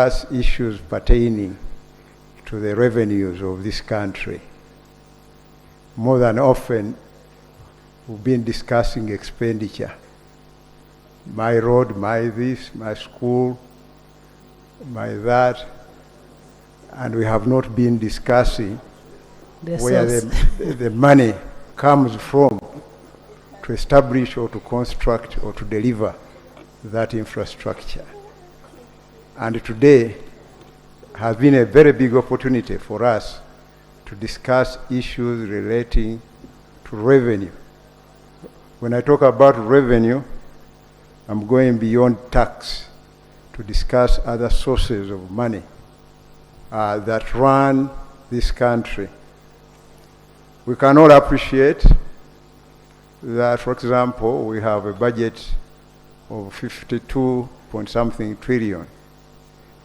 As issues pertaining to the revenues of this country. More than often, we've been discussing expenditure. My road, my this, my school, my that, and we have not been discussing where the money comes from to establish or to construct or to deliver that infrastructure. And today has been a very big opportunity for us to discuss issues relating to revenue. When I talk about revenue, I'm going beyond tax to discuss other sources of money that run this country. We can all appreciate that, for example, we have a budget of 52 point something trillion.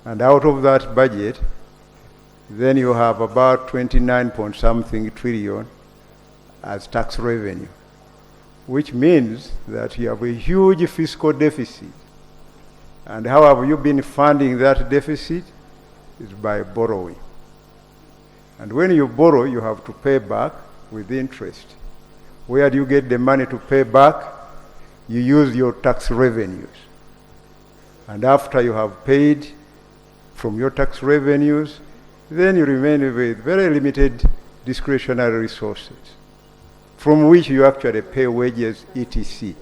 And out of that budget, then you have about 29 point something trillion as tax revenue, which means that you have a huge fiscal deficit. And how have you been funding that deficit? Is by borrowing. And when you borrow, you have to pay back with interest. Where do you get the money to pay back? You use your tax revenues. And after you have paid from your tax revenues, then you remain with very limited discretionary resources, from which you actually pay wages, etc.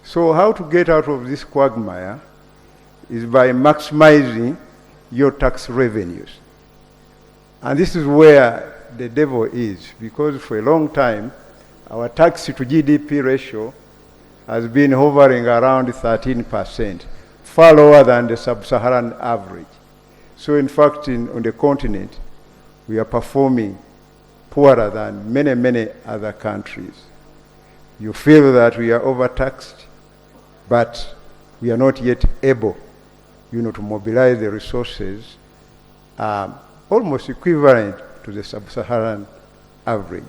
So how to get out of this quagmire is by maximizing your tax revenues. And this is where the devil is, because for a long time, our tax to GDP ratio has been hovering around 13%, far lower than the sub-Saharan average. So in fact, on the continent, we are performing poorer than many, many other countries. You feel that we are overtaxed, but we are not yet able, to mobilize the resources almost equivalent to the sub-Saharan average.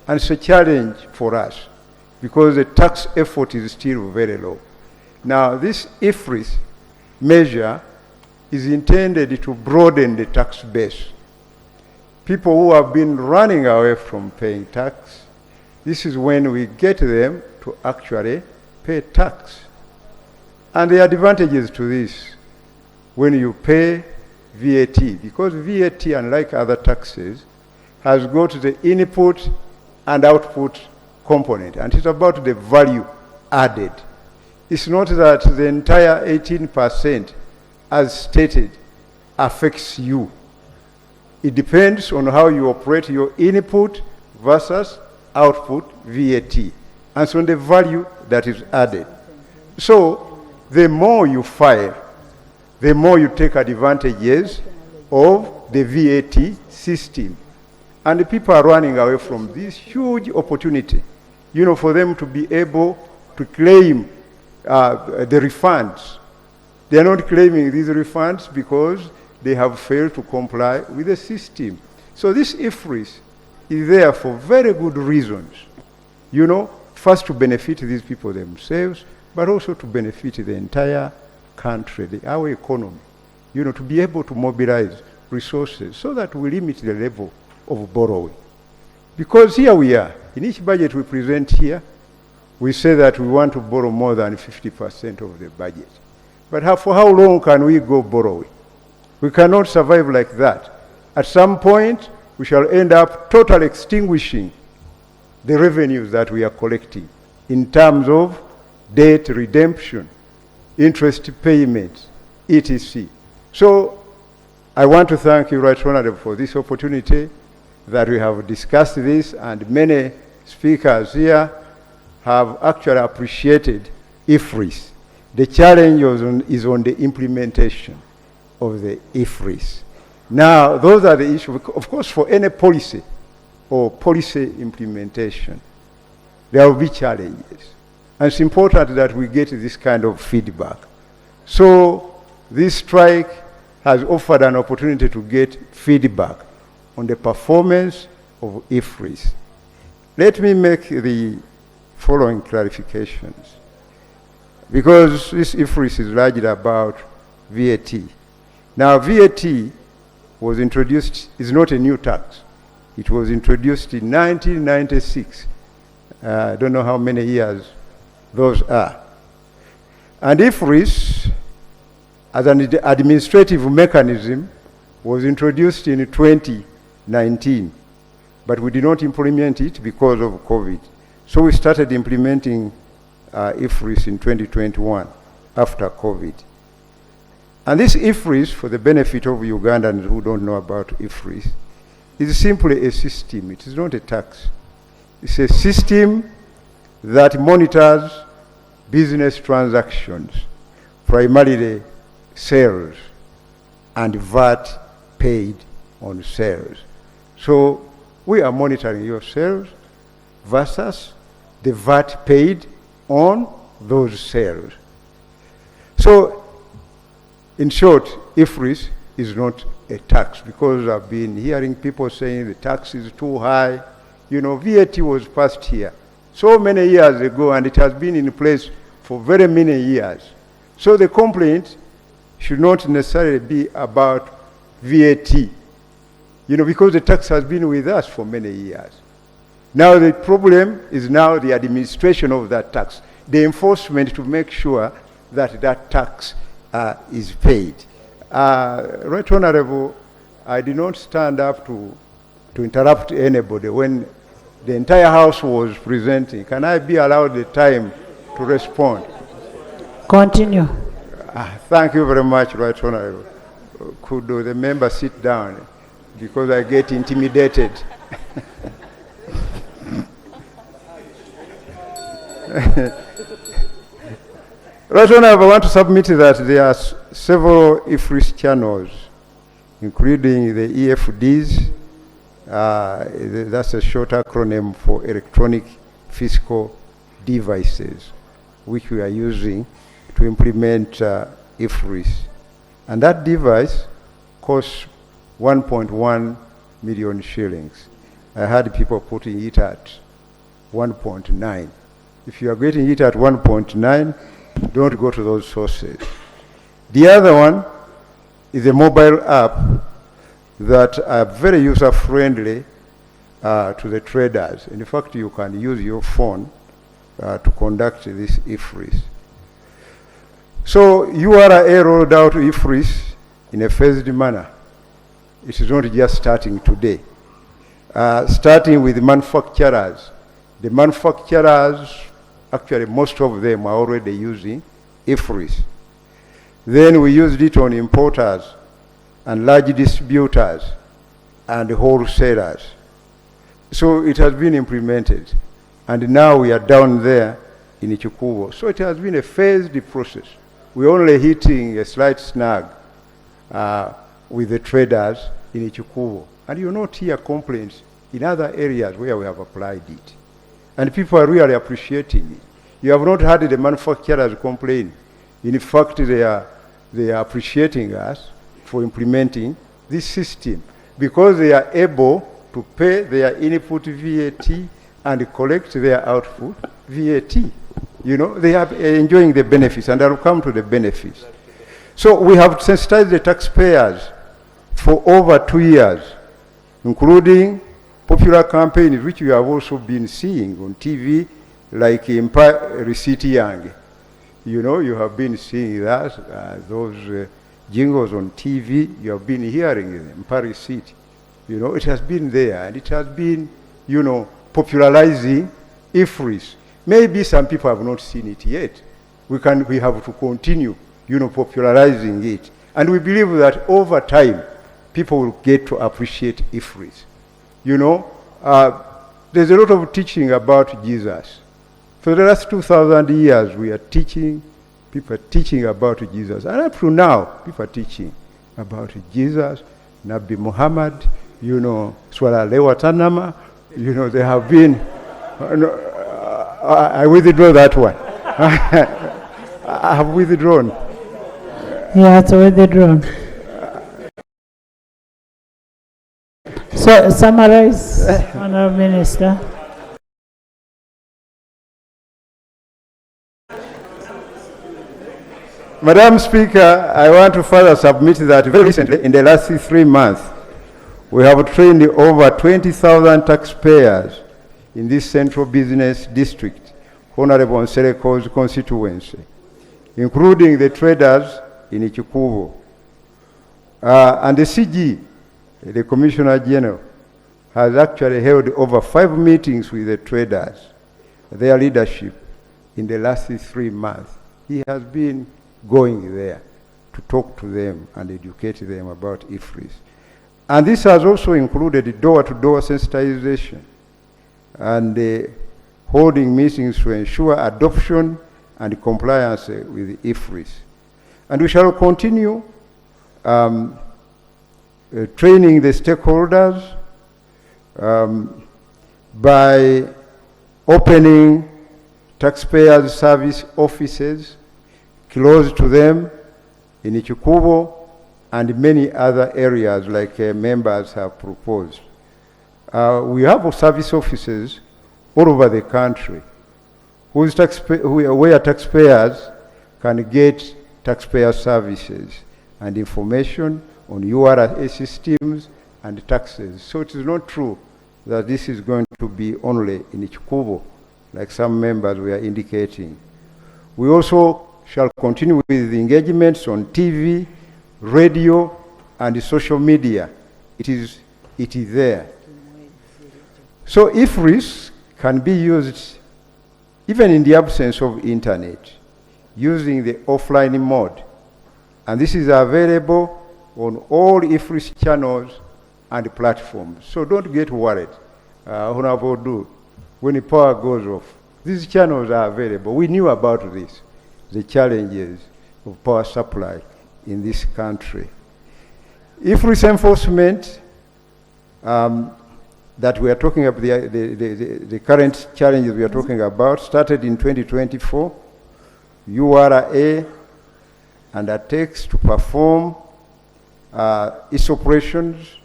And it's a challenge for us, because the tax effort is still very low. Now, this Efris measure is intended to broaden the tax base. People who have been running away from paying tax, this is when we get them to actually pay tax. And the advantages to this, when you pay VAT, because VAT, unlike other taxes, has got the input and output component, and it's about the value added. It's not that the entire 18%, as stated, affects you. It depends on how you operate your input versus output VAT, and so on the value that is added. So the more you file, the more you take advantages of the VAT system. And the people are running away from this huge opportunity, for them to be able to claim the refunds. They are not claiming these refunds because they have failed to comply with the system. So this Efris is there for very good reasons. First to benefit these people themselves, but also to benefit the entire country, our economy, to be able to mobilize resources so that we limit the level of borrowing. Because here we are, in each budget we present here, we say that we want to borrow more than 50% of the budget. But for how long can we go borrowing? We cannot survive like that. At some point, we shall end up totally extinguishing the revenues that we are collecting in terms of debt redemption, interest payments, etc. So I want to thank you, Right Honorable, for this opportunity that we have discussed this, and many speakers here have actually appreciated Efris. The challenge is on the implementation of the Efris. Now, those are the issues. Of course, for any policy or policy implementation, there will be challenges. And it's important that we get this kind of feedback. So this strike has offered an opportunity to get feedback on the performance of Efris. Let me make the following clarifications. Because this Efris is largely about VAT. Now, VAT was introduced, is not a new tax. It was introduced in 1996. I don't know how many years those are. And Efris, as an administrative mechanism, was introduced in 2019, but we did not implement it because of COVID. So we started implementing Efris in 2021 after COVID. And this Efris, for the benefit of Ugandans who don't know about Efris, is simply a system. It is not a tax. It's a system that monitors business transactions, primarily sales and VAT paid on sales. So we are monitoring your sales versus the VAT paid on those sales. So in short, Efris is not a tax, because I've been hearing people saying the tax is too high. You know, VAT was passed here so many years ago, and it has been in place for very many years. So the complaint should not necessarily be about VAT, you know, because the tax has been with us for many years. Now the problem is now the administration of that tax, the enforcement to make sure that that tax is paid. Right Honorable, I did not stand up to interrupt anybody when the entire House was presenting. Can I be allowed the time to respond? Continue. Thank you very much, Right Honorable. Could the member sit down, because I get intimidated. Right Honorable, I want to submit that there are several Efris channels, including the EFDs. That's a short acronym for electronic fiscal devices, which we are using to implement Efris. And that device costs 1.1 million shillings. I had people putting it at 1.9. If you are getting it at 1.9, don't go to those sources. The other one is a mobile app that are very user-friendly to the traders. In fact, you can use your phone to conduct this Efris. So URA rolled out Efris in a phased manner. It is not just starting today. Starting with manufacturers. The manufacturers, actually most of them are already using Efris. Then we used it on importers and large distributors and wholesalers. So it has been implemented. And now we are down there in Ichikubo. So it has been a phased process. We're only hitting a slight snag with the traders in Ichikubo. And you not hear complaints in other areas where we have applied it. And people are really appreciating it. You have not heard the manufacturers complain. In fact, they are appreciating us for implementing this system, because they are able to pay their input VAT and collect their output VAT. You know, they are enjoying the benefits, and I'll come to the benefits. So we have sensitized the taxpayers for over 2 years, including popular campaigns, which you have also been seeing on TV, like Receipt Yang. You know, you have been seeing that, those jingles on TV, you have been hearing them, Receipt. You know, it has been there, and it has been, you know, popularizing Efris. Maybe some people have not seen it yet. We have to continue, you know, popularizing it. And we believe that over time, people will get to appreciate Efris. You know, there's a lot of teaching about Jesus. For the last 2,000 years, we are teaching, people are teaching about Jesus. And up to now, people are teaching about Jesus, Nabi Muhammad, you know, Swala Lewatanama, you know, they have been, I withdraw that one. I have withdrawn. Yeah, it's withdrawn. So summarize, Honourable Minister. Madam Speaker, I want to further submit that very recently, in the last 3 months, we have trained over 20,000 taxpayers in this central business district, Honorable Nsereko's constituency, including the traders in Ichikubo. And the CG, the Commissioner General, has actually held over 5 meetings with the traders, their leadership, in the last 3 months. He has been going there to talk to them and educate them about Efris. And this has also included door-to-door sensitization and holding meetings to ensure adoption and compliance with Efris. And we shall continue training the stakeholders by opening taxpayers' service offices close to them in Ichikubo and many other areas like members have proposed. We have service offices all over the country where taxpayers can get taxpayer services and information on URA systems and taxes. So it is not true that this is going to be only in Ichikubo, like some members were indicating. We also shall continue with the engagements on TV, radio, and social media. It is there. So Efris can be used even in the absence of internet, using the offline mode. And this is available on all Efris channels and platforms. So don't get worried, Honorable Du, when the power goes off. These channels are available. We knew about this, the challenges of power supply in this country. Efris enforcement that we are talking about, the current challenges we are talking about, started in 2024. URA undertakes to perform its operations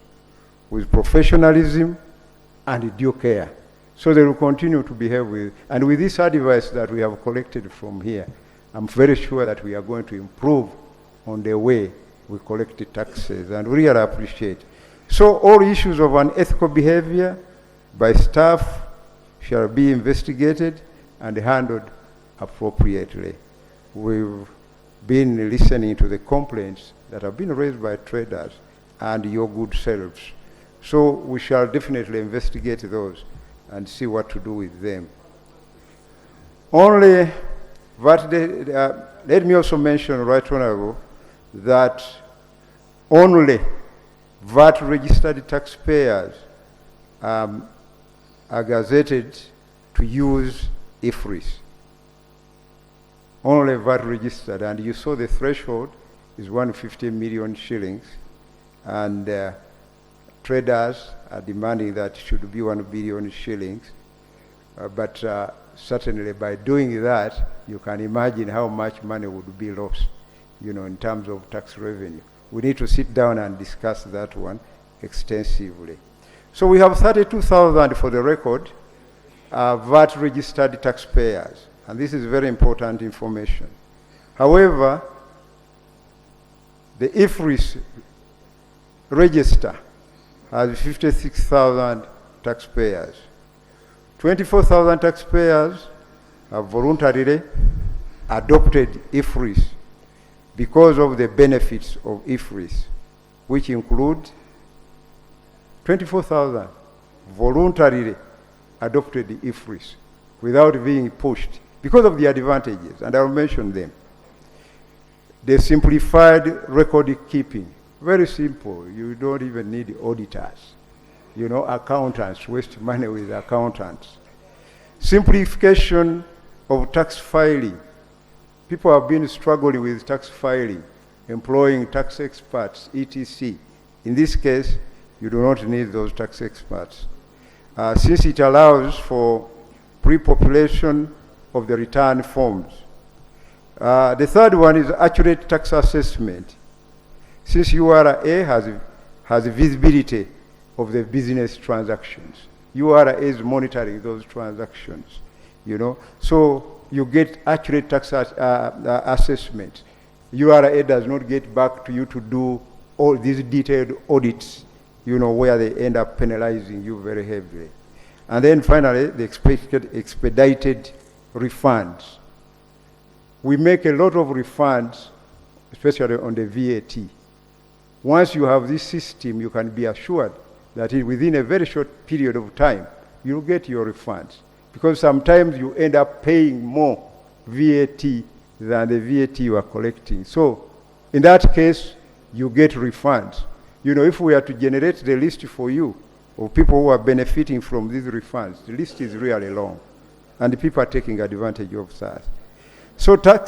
with professionalism and due care. So they will continue to behave with, and with this advice that we have collected from here, I'm very sure that we are going to improve on the way we collect the taxes, and we really appreciate. So all issues of unethical behavior by staff shall be investigated and handled appropriately. We've been listening to the complaints that have been raised by traders and your good selves. So we shall definitely investigate those and see what to do with them. Only let me also mention, Right Honorable, that only VAT registered taxpayers are gazetted to use Efris. Only VAT registered, and you saw the threshold is 150 million shillings, and traders are demanding that it should be 1 billion shillings. But certainly by doing that, you can imagine how much money would be lost, in terms of tax revenue. We need to sit down and discuss that one extensively. So we have 32,000 for the record, VAT registered taxpayers, and this is very important information. However, the Efris register has 56,000 taxpayers. 24,000 taxpayers have voluntarily adopted Efris because of the benefits of Efris, which include 24,000 voluntarily adopted Efris without being pushed because of the advantages, and I'll mention them. The simplified record keeping, very simple. You don't even need auditors. Accountants waste money with accountants. Simplification of tax filing. People have been struggling with tax filing, employing tax experts, etc. In this case, you do not need those tax experts, since it allows for pre-population of the return forms. The third one is accurate tax assessment. Since URA has visibility of the business transactions, URA is monitoring those transactions, so you get accurate tax assessment URA does not get back to you to do all these detailed audits, where they end up penalizing you very heavily. And then finally, the expedited refunds. We make a lot of refunds, especially on the VAT. Once you have this system, you can be assured that within a very short period of time, you'll get your refunds. Because sometimes you end up paying more VAT than the VAT you are collecting. So in that case, you get refunds. If we are to generate the list for you of people who are benefiting from these refunds, the list is really long, and the people are taking advantage of that. So tax